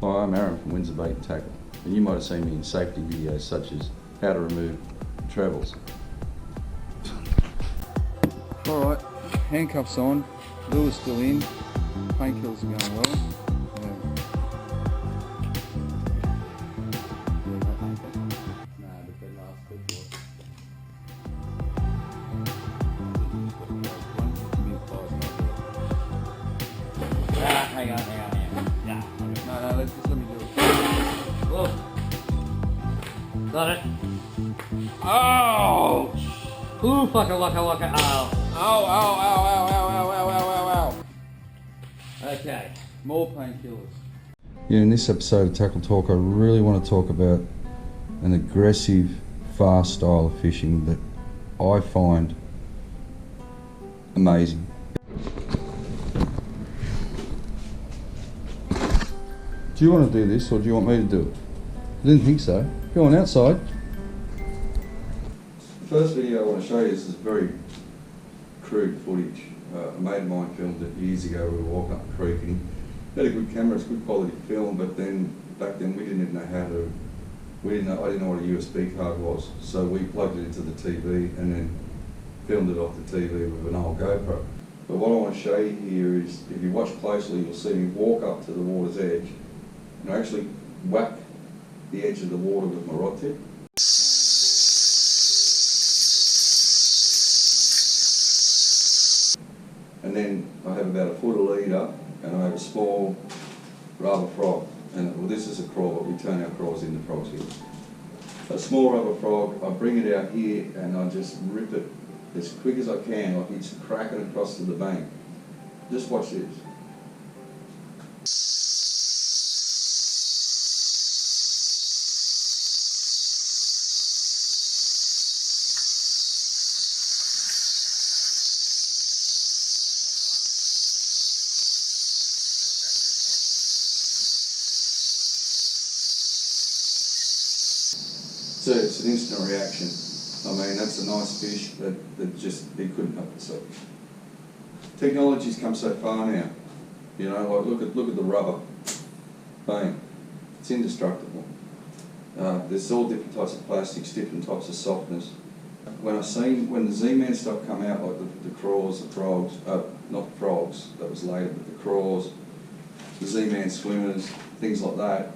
Hi, I'm Aaron from Windsor Bait and Tackle, and you might have seen me in safety videos such as how to remove travels. Alright, handcuffs on, lure's still in, painkillers are going well. Hang on. Yeah. No, let me do it. Whoa. Got it. Oh! Ooh, waka. Ow. Ow. Okay. More painkillers. Yeah, in this episode of Tackle Talk, I really want to talk about an aggressive, fast style of fishing that I find amazing. Do you want to do this or do you want me to do it? I didn't think so. Go on outside. The first video I want to show you is this very crude footage. A mate of mine filmed it years ago. We were walking up the creek and he had a good camera, it's good quality film, but then back then we didn't even know how to, I didn't know what a USB card was. So we plugged it into the TV and then filmed it off the TV with an old GoPro. But what I want to show you here is, if you watch closely, you'll see me walk up to the water's edge and I actually whack the edge of the water with my rod tip. And then I have about a foot of lead up and I have a small rubber frog. And well, this is a crawl, but we turn our crawls into frogs here. A small rubber frog, I bring it out here and I just rip it as quick as I can, like it's cracking across to the bank. Just watch this. So it's an instant reaction. I mean, that's a nice fish that just, he couldn't help itself. Technology's come so far now. You know, like look at the rubber. Bang. It's indestructible. There's all different types of plastics, different types of softness. When the Z-Man stuff come out, like the crawls, the frogs, not the frogs, that was later, but the crawls, the Z-Man swimmers, things like that,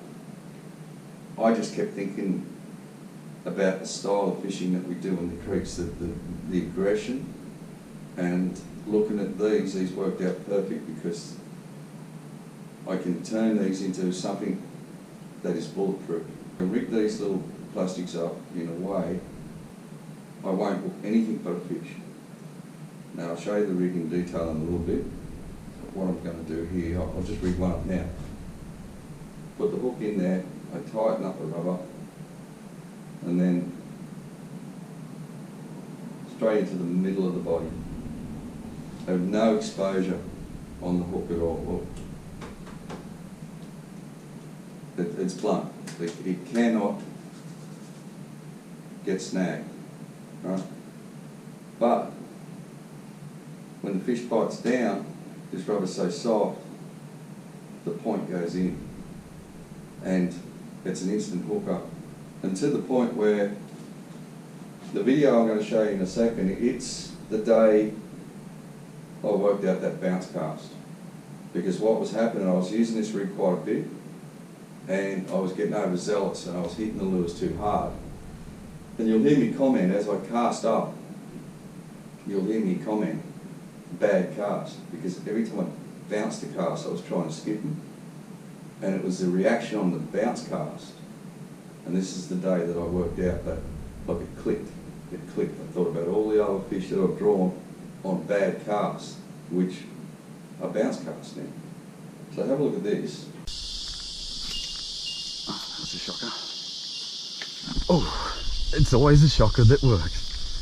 I just kept thinking about the style of fishing that we do in the creeks, the aggression, and looking at these worked out perfect because I can turn these into something that is bulletproof. I rig these little plastics up in a way I won't hook anything but a fish. Now I'll show you the rig in detail in a little bit. What I'm going to do here, I'll just rig one up now. Put the hook in there, I tighten up the rubber, and then straight into the middle of the body. I have no exposure on the hook at all. Look. It's blunt. It cannot get snagged, right? But when the fish bites down, this rubber's so soft, the point goes in, and it's an instant hook up. And to the point where the video I'm going to show you in a second, it's the day I worked out that bounce cast. Because what was happening, I was using this rig quite a bit and I was getting overzealous and I was hitting the lures too hard. And you'll hear me comment as I cast up, you'll hear me comment, bad cast. Because every time I bounced the cast, I was trying to skip them. And it was the reaction on the bounce cast. And this is the day that I worked out that, like, it clicked. I thought about all the other fish that I've drawn on bad casts, which are bounce casts now. So have a look at this. Oh, that's a shocker. Oh, it's always a shocker that works.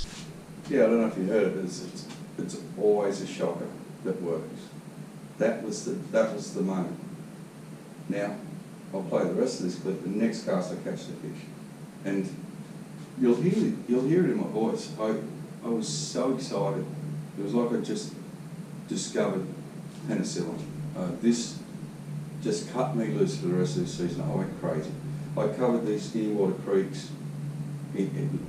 Yeah, I don't know if you heard it, but it's always a shocker that works. That was the moment. Now, I'll play the rest of this clip. The next cast I catch the fish, and you'll hear it in my voice. I was so excited. It was like I just discovered penicillin. This just cut me loose for the rest of this season. I went crazy. I covered these skinny water creeks,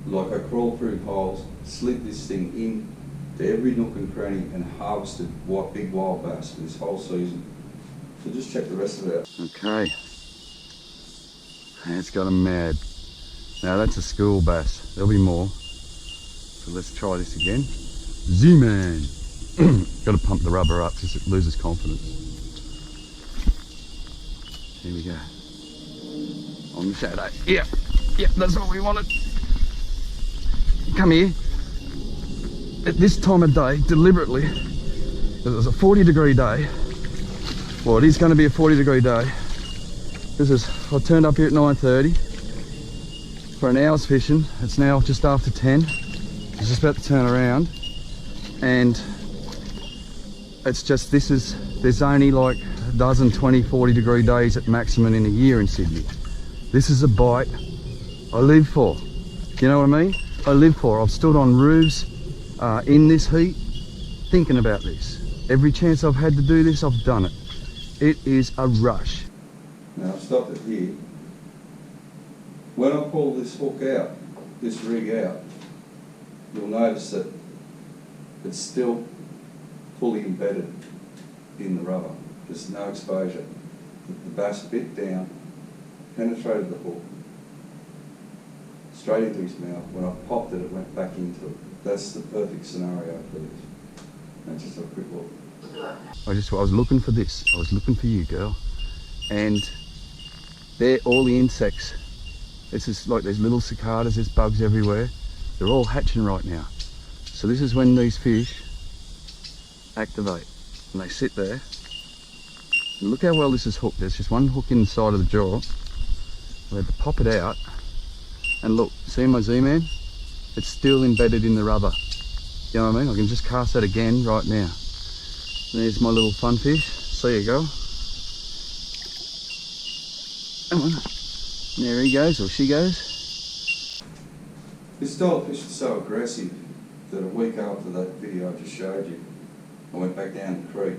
like I crawled through holes, slid this thing in to every nook and cranny and harvested big wild bass for this whole season. So just check the rest of it out. Okay. And it's got 'em mad. Now that's a school bass. There'll be more. So let's try this again. Z-Man. Got to pump the rubber up because it loses confidence. Here we go. On the shadow. Yeah, that's what we wanted. Come here. At this time of day, deliberately, it was a 40-degree day. Well, it is going to be a 40-degree day. I turned up here at 9:30 for an hour's fishing. It's now just after 10. It's just about to turn around, and it's just, there's only like a dozen 20, 40-degree days at maximum in a year in Sydney. This is a bite I live for. You know what I mean? I live for. I've stood on roofs in this heat thinking about this. Every chance I've had to do this, I've done it. It is a rush. Now I've stopped it here. When I pull this hook out, this rig out, you'll notice that it's still fully embedded in the rubber. There's no exposure. The bass bit down, penetrated the hook, straight into his mouth. When I popped it, it went back into it. That's the perfect scenario for this. And just a quick look. I was looking for this. I was looking for you, girl. And they're all the insects. This is like, there's little cicadas, there's bugs everywhere. They're all hatching right now. So this is when these fish activate. And they sit there. And look how well this is hooked. There's just one hook in the side of the jaw. I had to pop it out. And look, see my Z-Man? It's still embedded in the rubber. You know what I mean? I can just cast that again right now. There's my little fun fish. See you go. Come on. There he goes, or she goes. This style of fish is so aggressive that a week after that video I just showed you, I went back down the creek.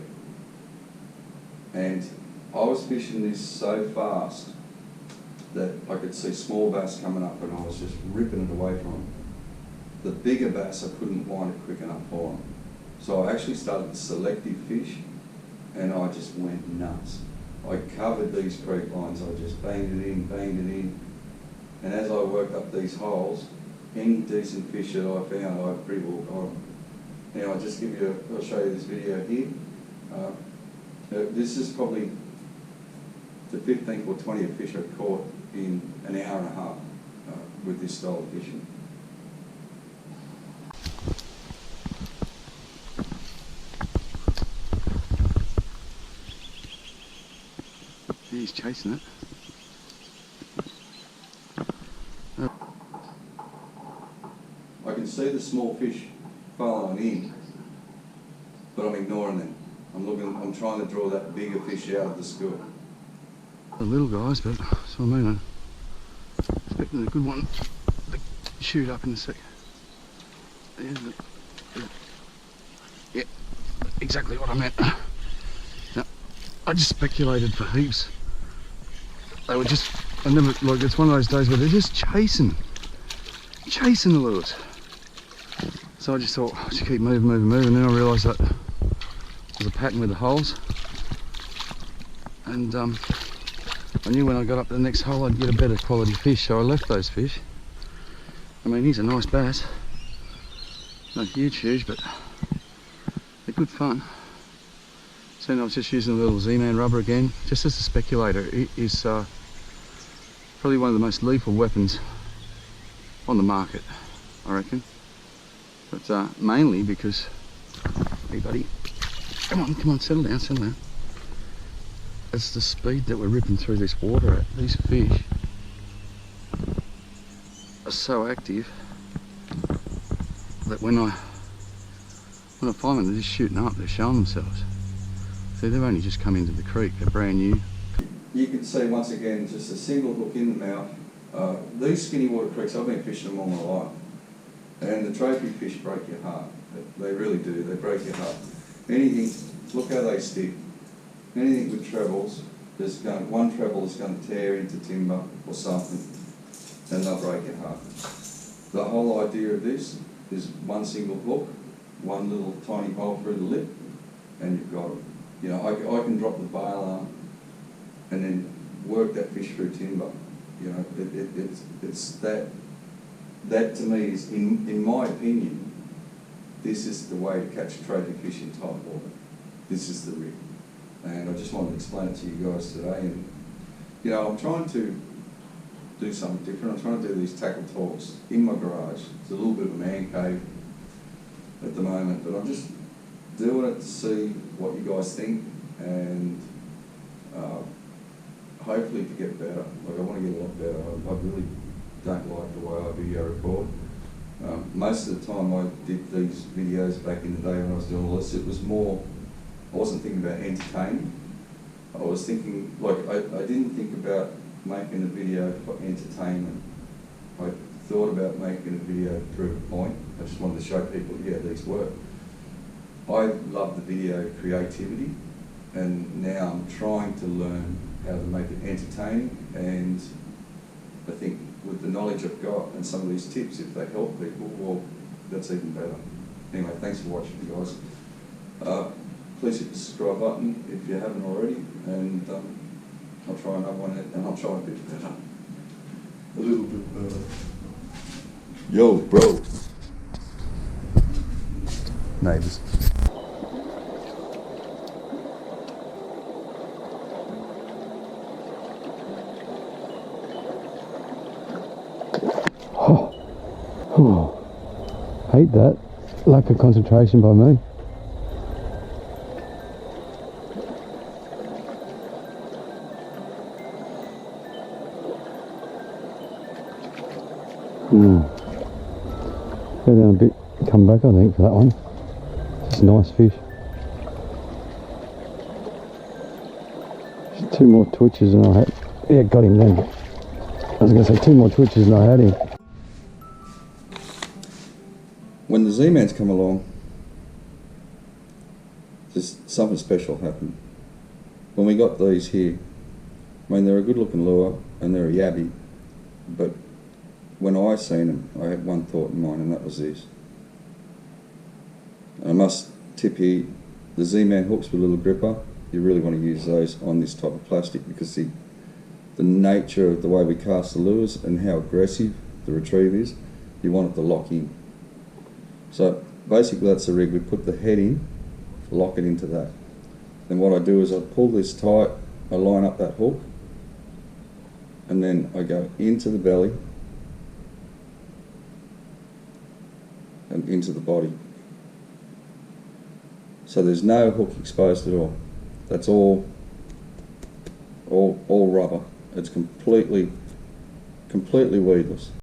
And I was fishing this so fast that I could see small bass coming up and I was just ripping it away from them. The bigger bass I couldn't wind it quick enough for them. So I actually started selective fish and I just went nuts. I covered these creek lines, I just banged it in. And as I worked up these holes, any decent fish that I found, I pretty well got them. Now I'll show you this video here. This is probably the 15th or 20th fish I've caught in an hour and a half with this style of fishing. He's chasing it. I can see the small fish following in, but I'm ignoring them. I'm trying to draw that bigger fish out of the school. The little guys, but so I mean, I'm expecting a good one to shoot up in a sec. Yeah, exactly what I meant. Now, I just speculated for heaps. They were just, it's one of those days where they're just chasing the lures. So I just thought, I should keep moving, and then I realised that there's a pattern with the holes. And I knew when I got up to the next hole I'd get a better quality fish, so I left those fish. I mean, he's a nice bass. Not huge, but they're good fun. So I was just using a little Z-Man rubber again, just as a speculator. It is probably one of the most lethal weapons on the market, I reckon. But mainly because, hey buddy, come on, settle down. It's the speed that we're ripping through this water at. These fish are so active that when I find them, they're just shooting up, they're showing themselves. See, they've only just come into the creek, they're brand new. You can see once again just a single hook in the mouth. These skinny water creeks, I've been fishing them all my life. And the trophy fish break your heart. They really do, they break your heart. Anything, look how they stick. Anything with trebles, one treble is going to tear into timber or something, and they'll break your heart. The whole idea of this is one single hook, one little tiny hole through the lip, and you've got it. You know, I can drop the bail arm and then work that fish through timber. You know, it's that to me is, in my opinion, this is the way to catch trophy fish in tight water. This is the rig. And I just wanted to explain it to you guys today. And, you know, I'm trying to do something different. I'm trying to do these tackle talks in my garage. It's a little bit of a man cave at the moment, but I'm just doing it to see what you guys think, and hopefully to get better. Like, I want to get a lot better. I really don't like the way I video record. Most of the time I did these videos back in the day when I was doing all this, it was more, I wasn't thinking about entertaining. I was thinking, like, I didn't think about making a video for entertainment. I thought about making a video to prove a point. I just wanted to show people, yeah, these work. I love the video creativity, and now I'm trying to learn how to make it entertaining, and I think with the knowledge I've got and some of these tips, if they help people, well, that's even better. Anyway, thanks for watching, you guys. Please hit the subscribe button if you haven't already, and I'll try another one, and I'll try a bit better. A little bit better. Yo, bro. Neighbours. Oh, hate that. Lack of concentration by me. Go down a bit, come back I think for that one. Just a nice fish. Just 2 more twitches and I had, yeah, got him then. I was going to say 2 more twitches and I had him. When the Z-Mans come along, there's something special happened. When we got these here, I mean, they're a good looking lure and they're a yabby, but when I seen them, I had one thought in mind, and that was this. And I must tip here, the Z-Man hooks with a little gripper, you really want to use those on this type of plastic, because the nature of the way we cast the lures and how aggressive the retrieve is, you want it to lock in. So basically that's the rig. We put the head in, lock it into that. Then what I do is I pull this tight, I line up that hook, and then I go into the belly and into the body. So there's no hook exposed at all. That's all rubber. It's completely weedless.